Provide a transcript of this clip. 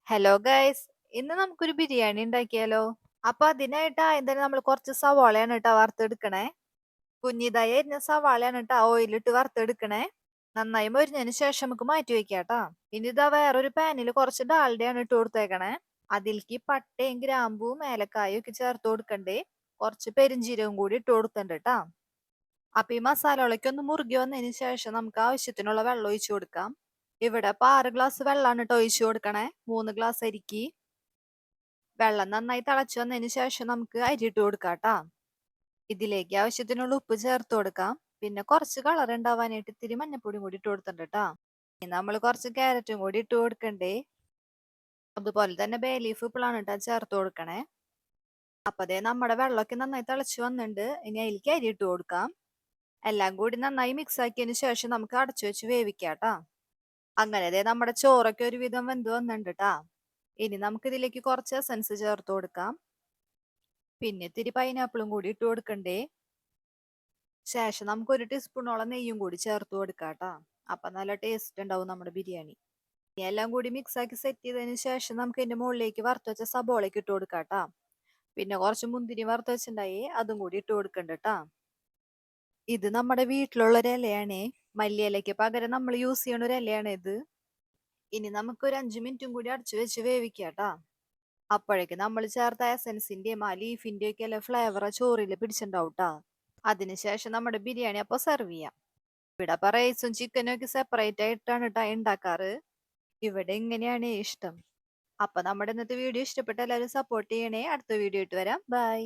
Hello guys, ഇന്ന് നമുക്കൊരു ബിരിയാണി ഉണ്ടാക്കിയാലോ? അപ്പൊ അതിനായിട്ട് ആദ്യം തന്നെ നമ്മൾ കുറച്ച് സവാളയാണ് കേട്ടോ വറുത്തെടുക്കണേ. കുഞ്ഞിതായി അരിഞ്ഞ സവാളയാണ് കേട്ടോ ഓയിലിട്ട് വറുത്തെടുക്കണേ. നന്നായി മൊരിഞ്ഞതിന് ശേഷം നമുക്ക് മാറ്റി വെക്കാട്ടോ. ഇനി ഇതാ വേറൊരു പാനിൽ കുറച്ച് ഡാൽഡയാണ് ഇട്ട് കൊടുത്തേക്കണേ. അതിലേക്ക് പട്ടയും ഗ്രാമ്പൂവും ഏലക്കായും ഒക്കെ ചേർത്ത് കൊടുക്കണ്ടേ. കുറച്ച് പെരിഞ്ചീരവും കൂടി ഇട്ട് കൊടുക്കണ്ട കേട്ടാ. അപ്പൊ ഈ മസാലകളൊക്കെ ഒന്ന് മുറുകി വന്നതിന് ശേഷം നമുക്ക് ആവശ്യത്തിനുള്ള വെള്ളം ഒഴിച്ചു കൊടുക്കാം. ഇവിടെ ഇപ്പൊ 6 ഗ്ലാസ് വെള്ളമാണ് കേട്ടോ ഒഴിച്ചു കൊടുക്കണേ. 3 ഗ്ലാസ് അരിക്ക്. വെള്ളം നന്നായി തിളച്ചു വന്നതിന് ശേഷം നമുക്ക് അരി ഇട്ട് കൊടുക്കാം ട്ടാ. ഇതിലേക്ക് ആവശ്യത്തിനുള്ള ഉപ്പ് ചേർത്ത് കൊടുക്കാം. പിന്നെ കുറച്ച് കളർ ഉണ്ടാവാനായിട്ട് ഇത്തിരി മഞ്ഞപ്പൊടിയും കൂടി ഇട്ട് കൊടുത്തിട്ടുണ്ട് കേട്ടാ. ഇനി നമ്മൾ കുറച്ച് ക്യാരറ്റും കൂടി ഇട്ട് കൊടുക്കണ്ടേ. അതുപോലെ തന്നെ ബേ ലീഫ് ഇപ്പോഴാണ് കേട്ടോ ചേർത്ത് കൊടുക്കണേ. അപ്പൊ അതേ നമ്മുടെ വെള്ളമൊക്കെ നന്നായി തിളച്ചു വന്നിട്ടുണ്ട്. ഇനി അതിലേക്ക് അരി ഇട്ട് കൊടുക്കാം. എല്ലാം കൂടി നന്നായി മിക്സ് ആക്കിയതിന് ശേഷം നമുക്ക് അടച്ചു വെച്ച് വേവിക്കാം ട്ടാ. അങ്ങനെ ദേ നമ്മുടെ ചോറൊക്കെ ഒരുവിധം വെന്ത് വന്നിട്ടുണ്ട് ട്ടാ. ഇനി നമുക്ക് ഇതിലേക്ക് കുറച്ച് എസൻസ് ചേർത്ത് കൊടുക്കാം. പിന്നെ ഇത്തിരി പൈനാപ്പിളും കൂടി ഇട്ട് കൊടുക്കണ്ടേ. ശേഷം നമുക്ക് 1 ടീസ്പൂണോളം നെയ്യും കൂടി ചേർത്ത് കൊടുക്കാം ട്ടാ. അപ്പൊ നല്ല ടേസ്റ്റ് ഉണ്ടാവും നമ്മുടെ ബിരിയാണി. ഇനി എല്ലാം കൂടി മിക്സ് ആക്കി സെറ്റ് ചെയ്തതിന് ശേഷം നമുക്ക് ഇതിന്റെ മുകളിലേക്ക് വറുത്ത് വെച്ച സബോളയൊക്കെ ഇട്ട് കൊടുക്കാം ട്ടാ. പിന്നെ കുറച്ച് മുന്തിരി വറുത്ത് വെച്ചിട്ടുണ്ടായി അതും കൂടി ഇട്ട് കൊടുക്കണ്ട ട്ടാ. ഇത് നമ്മുടെ വീട്ടിലുള്ള ഒരു ഇലയാണേ. മല്ലിയിലയ്ക്ക് പകരം നമ്മൾ യൂസ് ചെയ്യണ ഒരു ഇലയാണ് ഇത്. ഇനി നമുക്ക് ഒരു 5 മിനിറ്റും കൂടി അടച്ചു വെച്ച് വേവിക്കാം ട്ടാ. അപ്പോഴേക്ക് നമ്മൾ ചേർത്ത എസൻസിന്റെയും ആ ലീഫിന്റെയും ഒക്കെ അല്ല ഫ്ലേവർ ചോറിൽ പിടിച്ചിട്ടുണ്ടാവും ട്ടാ. അതിനുശേഷം നമ്മുടെ ബിരിയാണി അപ്പൊ സെർവ് ചെയ്യാം. ഇവിടെ അപ്പൊ റൈസും ചിക്കനും ഒക്കെ സെപ്പറേറ്റ് ആയിട്ടാണ് ട്ടാ ഉണ്ടാക്കാറ്. ഇവിടെ ഇങ്ങനെയാണ് ഇഷ്ടം. അപ്പൊ നമ്മുടെ ഇന്നത്തെ വീഡിയോ ഇഷ്ടപ്പെട്ട എല്ലാവരും സപ്പോർട്ട് ചെയ്യണേ. അടുത്ത വീഡിയോ ആയിട്ട് വരാം. ബൈ.